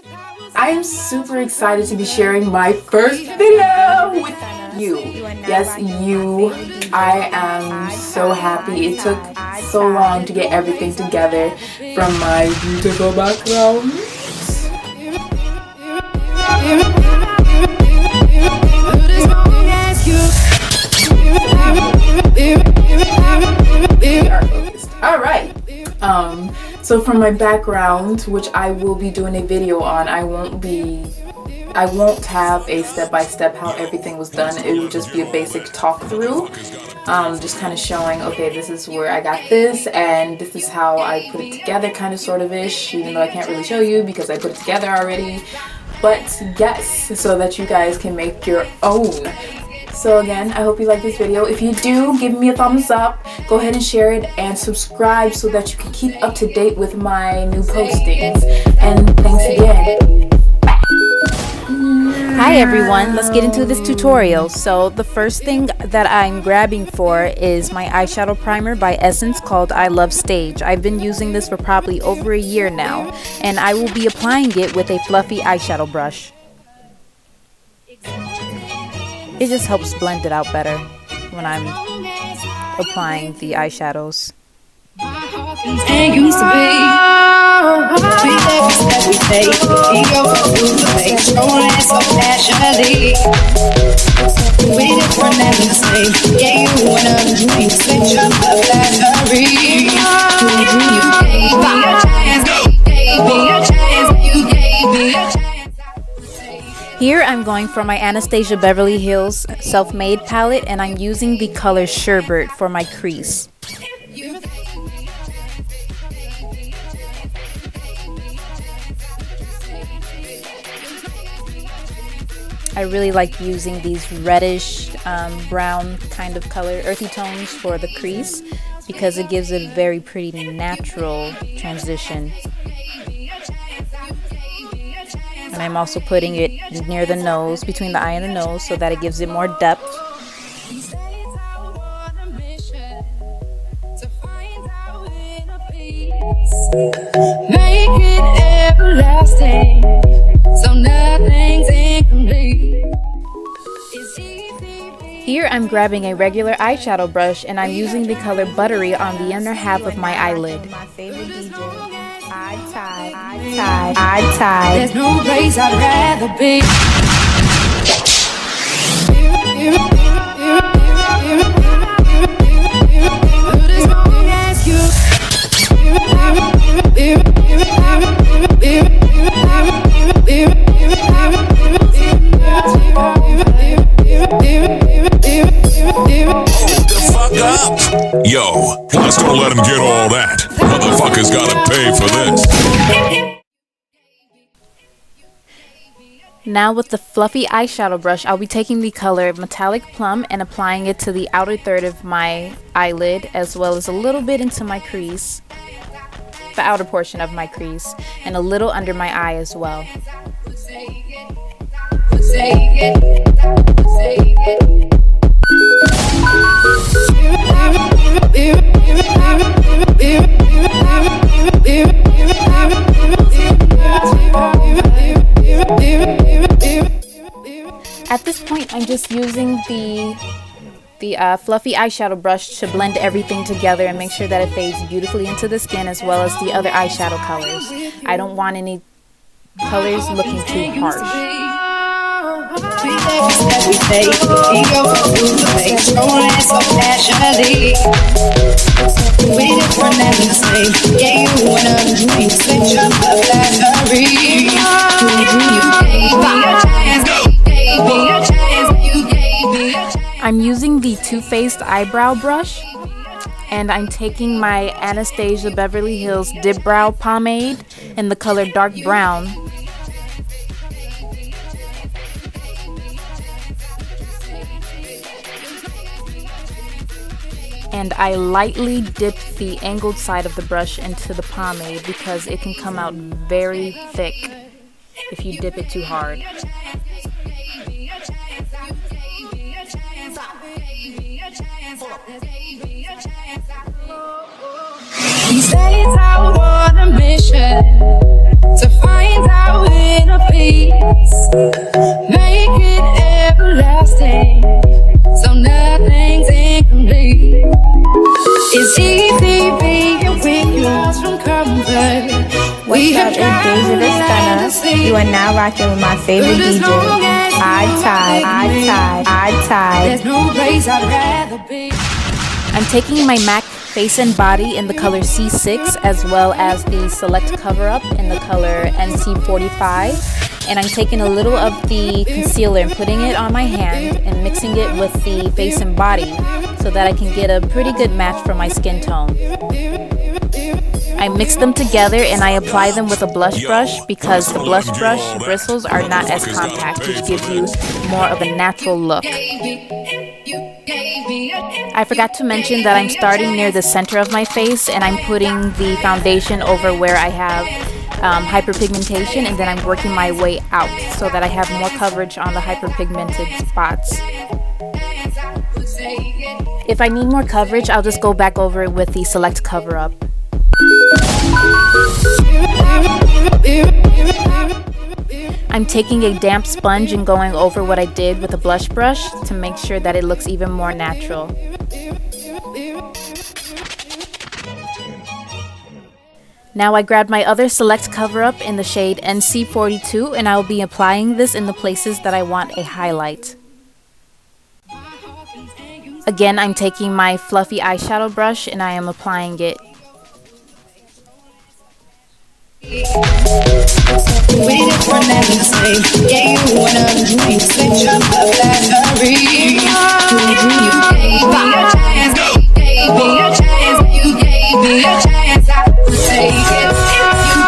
I am super excited to be sharing my first video with you. Yes, you. I am so happy. It took so long to get everything together from my beautiful background. We are focused. Alright. So from my background, which I will be doing a video on, I won't have a step-by-step how everything was done. It will just be a basic talk through, just kind of showing, okay, this is where I got this and this is how I put it together, kind of sort of ish, even though I can't really show you because I put it together already. But yes, so that you guys can make your own. So again, I hope you like this video. If you do, give me a thumbs up, go ahead and share it, and subscribe so that you can keep up to date with my new postings. And thanks again. Hi everyone, let's get into this tutorial. So the first thing that I'm grabbing for is my eyeshadow primer by Essence called I Love Stage. I've been using this for probably over a year now, and I will be applying it with a fluffy eyeshadow brush. It just helps blend it out better when I'm applying the eyeshadows. And used to be so passionately. We different and the same. Yeah, you wanna switch up the battery. You gave me a chance. You gave me a chance. You gave me a chance. Here I'm going for my Anastasia Beverly Hills Self-Made palette, and I'm using the color Sherbet for my crease. I really like using these reddish brown kind of color, earthy tones for the crease because it gives a very pretty natural transition. And I'm also putting it near the nose, between the eye and the nose, so that it gives it more depth. Make it everlasting, so nothing's incomplete. Here I'm grabbing a regular eyeshadow brush and I'm using the color Buttery on the inner half of my eyelid. My favorite DJ. I'd tie. There's no place I'd rather be. Yo, let's don't let him get all that. Motherfuckers gotta pay for this. Now with the fluffy eyeshadow brush, I'll be taking the color Metallic Plum and applying it to the outer third of my eyelid, as well as a little bit into my crease, the outer portion of my crease, and a little under my eye as well. At this point, I'm just using the fluffy eyeshadow brush to blend everything together and make sure that it fades beautifully into the skin, as well as the other eyeshadow colors. I don't want any colors looking too harsh. I'm using the Too Faced eyebrow brush, and I'm taking my Anastasia Beverly Hills Dip Brow Pomade in the color Dark Brown. And I lightly dip the angled side of the brush into the pomade because it can come out very thick if you dip it too hard. He says I want a mission to find out Make it everlasting, so nothing's incomplete. It's easy being with you, lost from comfort. What's up, it's Deja the Stunner. You are now rocking with my favorite DJ, I-Tide. There's no place I'd rather be. I'm taking my MAC Face and Body in the color C6 as well as the Select Cover Up in the color NC45, and I'm taking a little of the concealer and putting it on my hand and mixing it with the Face and Body so that I can get a pretty good match for my skin tone. I mix them together and I apply them with a blush brush because the blush brush bristles are not as compact, which gives you more of a natural look. I forgot to mention that I'm starting near the center of my face and I'm putting the foundation over where I have hyperpigmentation, and then I'm working my way out so that I have more coverage on the hyperpigmented spots. If I need more coverage, I'll just go back over it with the Select Cover Up. I'm taking a damp sponge and going over what I did with a blush brush to make sure that it looks even more natural. Now I grabbed my other Select Cover Up in the shade NC42 and I will be applying this in the places that I want a highlight. Again, I'm taking my fluffy eyeshadow brush and I am applying it. We just run that in the same. Yeah, you wanna drink, switch up the battery. You gave me a chance, you gave me a chance, you gave me a chance, I would take it.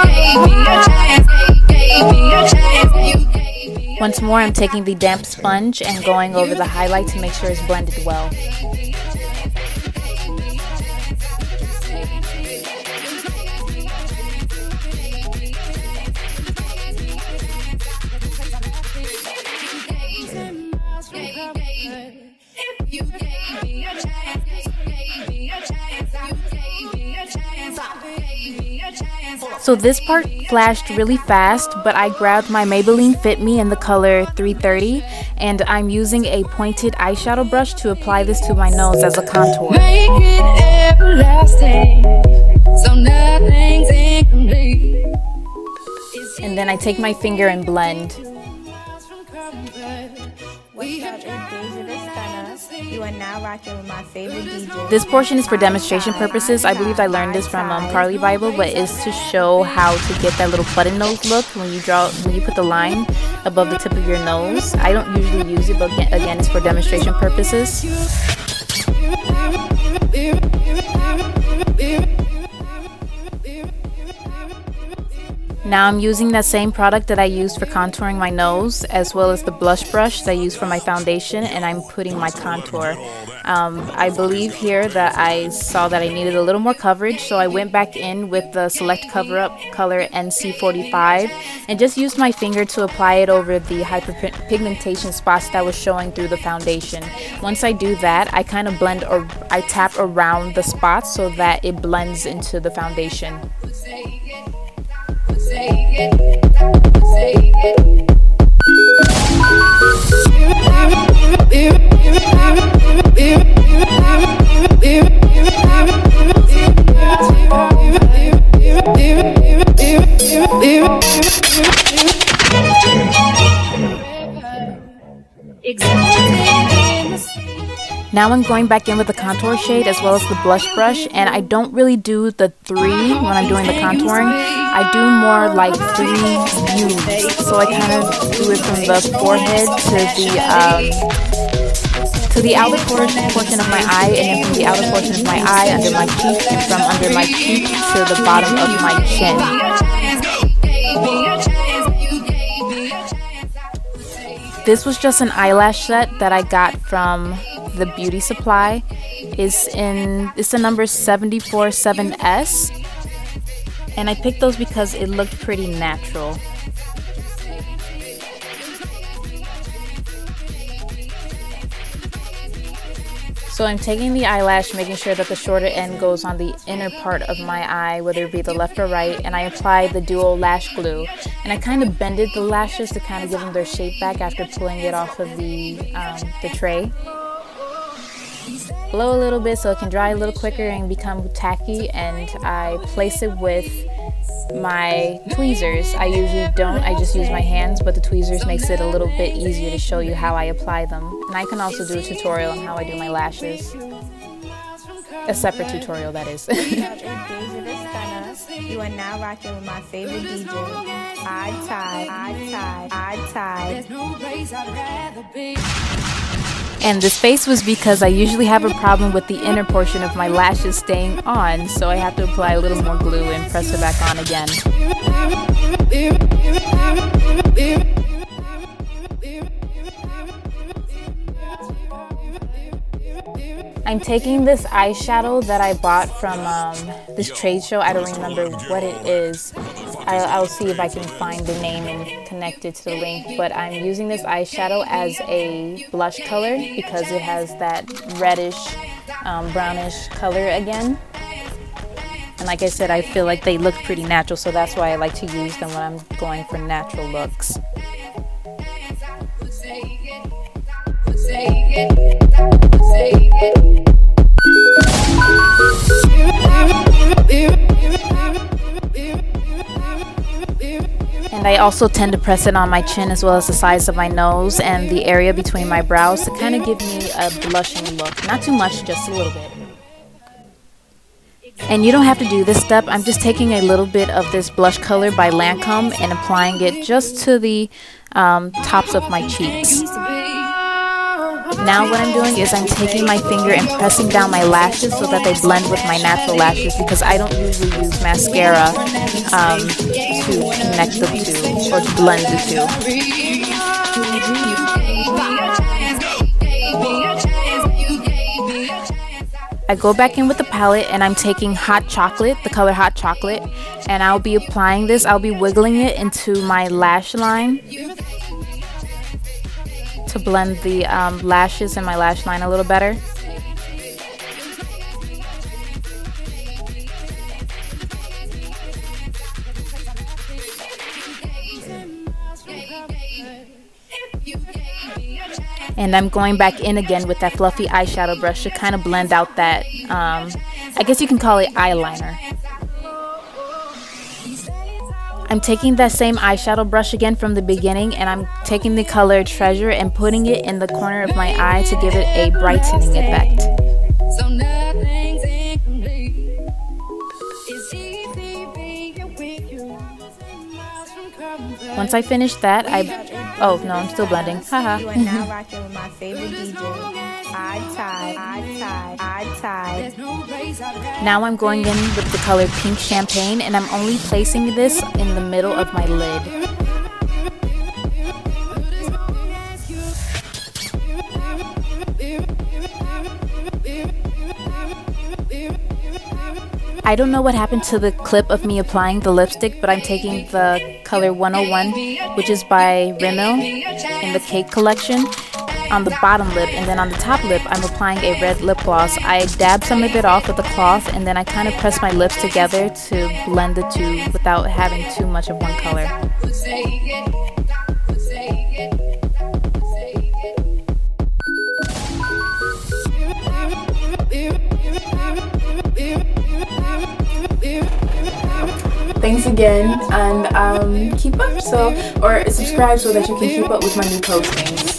You gave me a chance, you gave me a chance, you gave me a chance. Once more, I'm taking the damp sponge and going over the highlight to make sure it's blended well. So this part flashed really fast, but I grabbed my Maybelline Fit Me in the color 330 and I'm using a pointed eyeshadow brush to apply this to my nose as a contour. Make it everlasting, so nothing's incomplete. And then I take my finger and blend. What's up, it's Deja the Stunner. You are now rocking with my favorite DJ. This portion is for demonstration purposes. I believe I learned this from Carly Bible, but it's to show how to get that little button nose look when you put the line above the tip of your nose. I don't usually use it, but again, it's for demonstration purposes. Now I'm using that same product that I used for contouring my nose, as well as the blush brush that I used for my foundation, and I'm putting my contour. I believe here that I saw that I needed a little more coverage, so I went back in with the Select Cover Up color NC45 and just used my finger to apply it over the hyperpigmentation spots that was showing through the foundation. Once I do that, I kind of blend, or I tap around the spots so that it blends into the foundation. Now I'm going back in with the contour shade as well as the blush brush, and I don't really do the 3 when I'm doing the contouring. I do more like 3 U's, so I kind of do it from the forehead to the outer portion of my eye, and then from the outer portion of my eye under my cheek, and from under my cheek to the bottom of my chin. This was just an eyelash set that I got from the beauty supply. It's the number 747S, and I picked those because it looked pretty natural. So I'm taking the eyelash, making sure that the shorter end goes on the inner part of my eye, whether it be the left or right, and I apply the duo lash glue. And I kind of bended the lashes to kind of give them their shape back after pulling it off of the tray. Blow a little bit so it can dry a little quicker and become tacky, and I place it with my tweezers. I usually don't, I just use my hands, but the tweezers makes it a little bit easier to show you how I apply them. And I can also do a tutorial on how I do my lashes. A separate tutorial, that is. You are now rocking with my favorite DJ. Odd Tie, Odd Tie, Odd Tie. There's no place I'd rather be. And this face was because I usually have a problem with the inner portion of my lashes staying on, so I have to apply a little more glue and press it back on again. I'm taking this eyeshadow that I bought from this trade show. I don't remember what it is. I'll see if I can find the name and connect it to the link. But I'm using this eyeshadow as a blush color because it has that reddish, brownish color again. And like I said, I feel like they look pretty natural, so that's why I like to use them when I'm going for natural looks. And I also tend to press it on my chin as well as the sides of my nose and the area between my brows to kind of give me a blushing look. Not too much, just a little bit. And you don't have to do this step. I'm just taking a little bit of this blush color by Lancome and applying it just to the tops of my cheeks. Now what I'm doing is I'm taking my finger and pressing down my lashes so that they blend with my natural lashes, because I don't usually use mascara to connect the two or to blend the two. I go back in with the palette and I'm taking hot chocolate, the color hot chocolate, and I'll be applying this. I'll be wiggling it into my lash line to blend the lashes in my lash line a little better. And I'm going back in again with that fluffy eyeshadow brush to kind of blend out that, I guess you can call it eyeliner. I'm taking that same eyeshadow brush again from the beginning, and I'm taking the color Treasure and putting it in the corner of my eye to give it a brightening effect. Once I finish that, oh no, I'm still blending. Haha. You are now rocking with my favorite DJ. Odd Tie, Odd Tie, Odd Tie. Now I'm going in with the color Pink Champagne, and I'm only placing this in the middle of my lid. I don't know what happened to the clip of me applying the lipstick, but I'm taking the color 101, which is by Rimmel in the Cake collection, on the bottom lip, and then on the top lip I'm applying a red lip gloss. I dab some of it off with a cloth, and then I kind of press my lips together to blend the two without having too much of one color. Thanks again, and keep up, or subscribe so that you can keep up with my new postings.